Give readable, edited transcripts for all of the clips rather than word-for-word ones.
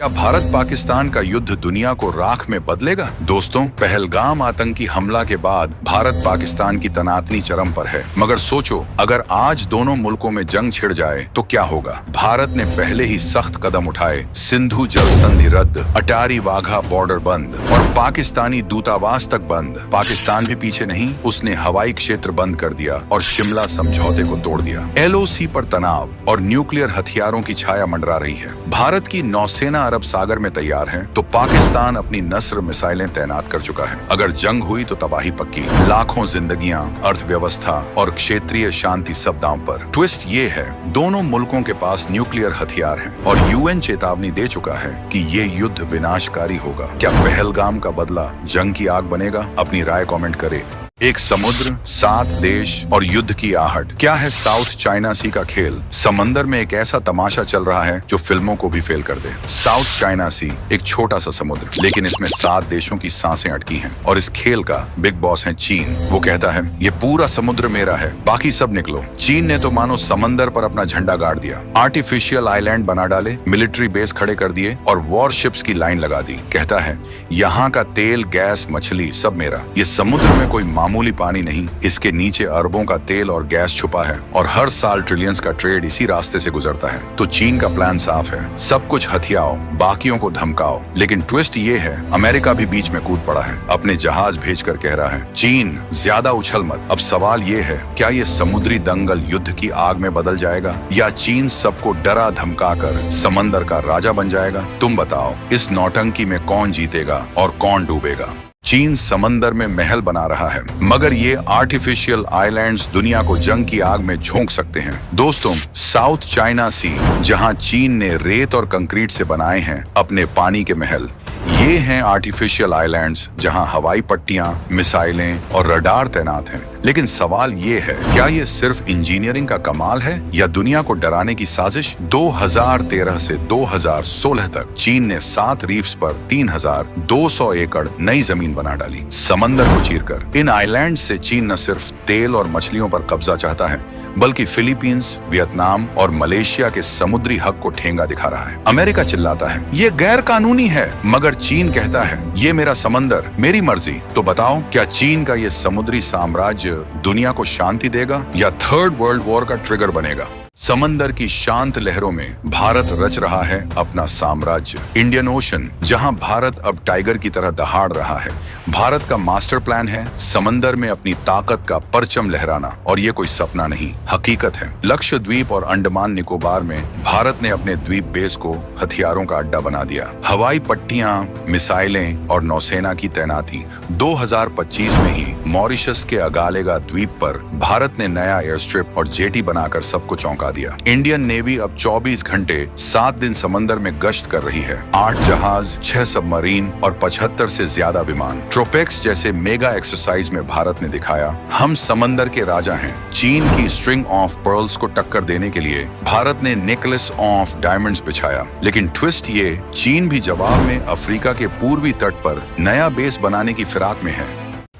क्या भारत पाकिस्तान का युद्ध दुनिया को राख में बदलेगा? दोस्तों, पहलगाम आतंकी हमला के बाद भारत पाकिस्तान की तनातनी चरम पर है। मगर सोचो, अगर आज दोनों मुल्कों में जंग छिड़ जाए तो क्या होगा? भारत ने पहले ही सख्त कदम उठाए, सिंधु जल संधि रद्द, अटारी वाघा बॉर्डर बंद और पाकिस्तानी दूतावास तक बंद। पाकिस्तान भी पीछे नहीं, उसने हवाई क्षेत्र बंद कर दिया और शिमला समझौते को तोड़ दिया। LOC पर तनाव और न्यूक्लियर हथियारों की छाया मंडरा रही है। भारत की नौसेना अरब सागर में तैयार है तो पाकिस्तान अपनी नस्र मिसाइलें तैनात कर चुका है। अगर जंग हुई तो तबाही पक्की, लाखों जिंदगियां, अर्थव्यवस्था और क्षेत्रीय शांति सब दांव पर। ट्विस्ट ये है, दोनों मुल्कों के पास न्यूक्लियर हथियार हैं और UN चेतावनी दे चुका है कि ये युद्ध विनाशकारी होगा। क्या पहलगाम का बदला जंग की आग बनेगा? अपनी राय कमेंट करें। एक समुद्र, 7 देश और युद्ध की आहट। क्या है साउथ चाइना सी का खेल? समंदर में एक ऐसा तमाशा चल रहा है जो फिल्मों को भी फेल कर दे। साउथ चाइना सी एक छोटा सा समुद्र, लेकिन इसमें 7 देशों की सांसें अटकी हैं और इस खेल का बिग बॉस है चीन। वो कहता है, ये पूरा समुद्र मेरा है, बाकी सब निकलो। चीन ने तो मानो समंदर पर अपना झंडा गाड़ दिया, आर्टिफिशियल आइलैंड बना डाले, मिलिट्री बेस खड़े कर दिए और वॉरशिप्स की लाइन लगा दी। कहता है, यहाँ का तेल, गैस, मछली सब मेरा। ये समुद्र में कोई मामूली पानी नहीं, इसके नीचे अरबों का तेल और गैस छुपा है और हर साल ट्रिलियंस का ट्रेड इसी रास्ते से गुजरता है। तो चीन का प्लान साफ है, सब कुछ हथियाओ, बाकियों को धमकाओ। लेकिन ट्विस्ट ये है, अमेरिका भी बीच में कूद पड़ा है, अपने जहाज भेजकर कह रहा है, चीन ज्यादा उछल मत। अब सवाल ये है, क्या ये समुद्री दंगल युद्ध की आग में बदल जाएगा या चीन सबको डरा धमकाकर समंदर का राजा बन जाएगा? तुम बताओ, इस नौटंकी में कौन जीतेगा और कौन डूबेगा? चीन समंदर में महल बना रहा है, मगर ये आर्टिफिशियल आइलैंड्स दुनिया को जंग की आग में झोंक सकते हैं। दोस्तों, साउथ चाइना सी, जहां चीन ने रेत और कंक्रीट से बनाए हैं अपने पानी के महल, ये हैं आर्टिफिशियल आइलैंड्स जहां हवाई पट्टियां, मिसाइलें और रडार तैनात हैं। लेकिन सवाल ये है, क्या ये सिर्फ इंजीनियरिंग का कमाल है या दुनिया को डराने की साजिश? 2013 से 2016 तक चीन ने 7 रीफ्स पर 3200 एकड़ नई जमीन बना डाली, समंदर को चीरकर। इन आइलैंड से चीन न सिर्फ तेल और मछलियों पर कब्जा चाहता है, बल्कि फिलीपींस, वियतनाम और मलेशिया के समुद्री हक को ठेंगा दिखा रहा है। अमेरिका चिल्लाता है, ये गैर कानूनी है, मगर चीन कहता है, ये मेरा समंदर, मेरी मर्जी। तो बताओ, क्या चीन का ये समुद्री साम्राज्य दुनिया को शांति देगा या थर्ड वर्ल्ड वॉर का ट्रिगर बनेगा? समंदर की शांत लहरों में भारत रच रहा है अपना साम्राज्य। इंडियन ओशन, जहां भारत अब टाइगर की तरह दहाड़ रहा है। भारत का मास्टर प्लान है समंदर में अपनी ताकत का परचम लहराना, और ये कोई सपना नहीं, हकीकत है। लक्षद्वीप और अंडमान निकोबार में भारत ने अपने द्वीप बेस को हथियारों का अड्डा बना दिया। हवाई पट्टियां, मिसाइलें और नौसेना की तैनाती। 2025 में ही मॉरिशस के अगालेगा द्वीप पर भारत ने नया एयर स्ट्रिप और जेटी बनाकर सबको चौंका दिया। इंडियन नेवी अब 24 घंटे 7 दिन समंदर में गश्त कर रही है। 8 जहाज, 6 सबमरीन और 75 से ज्यादा विमान। ट्रोपेक्स जैसे मेगा एक्सरसाइज में भारत ने दिखाया, हम समंदर के राजा हैं। चीन की स्ट्रिंग ऑफ पर्ल्स को टक्कर देने के लिए भारत ने नेकलेस ऑफ डायमंड्स बिछाया। लेकिन ट्विस्ट ये, चीन भी जवाब में अफ्रीका के पूर्वी तट पर नया बेस बनाने की फिराक में है।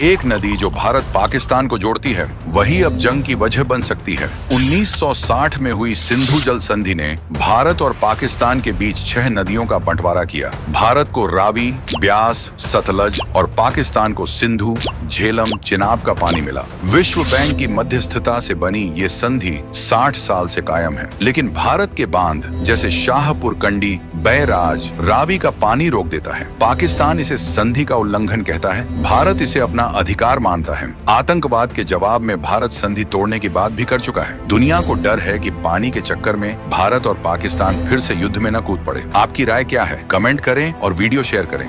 एक नदी जो भारत पाकिस्तान को जोड़ती है, वही अब जंग की वजह बन सकती है। 1960 में हुई सिंधु जल संधि ने भारत और पाकिस्तान के बीच 6 नदियों का बंटवारा किया। भारत को रावी, ब्यास, सतलज और पाकिस्तान को सिंधु, झेलम, चिनाब का पानी मिला। विश्व बैंक की मध्यस्थता से बनी ये संधि 60 साल से कायम है। लेकिन भारत के बांध जैसे शाहपुर कंडी, बैराज, रावी का पानी रोक देता है। पाकिस्तान इसे संधि का उल्लंघन कहता है, भारत इसे अपना अधिकार मानता है। आतंकवाद के जवाब में भारत संधि तोड़ने की बात भी कर चुका है। दुनिया को डर है कि पानी के चक्कर में भारत और पाकिस्तान फिर से युद्ध में न कूद पड़े। आपकी राय क्या है? कमेंट करें और वीडियो शेयर करें।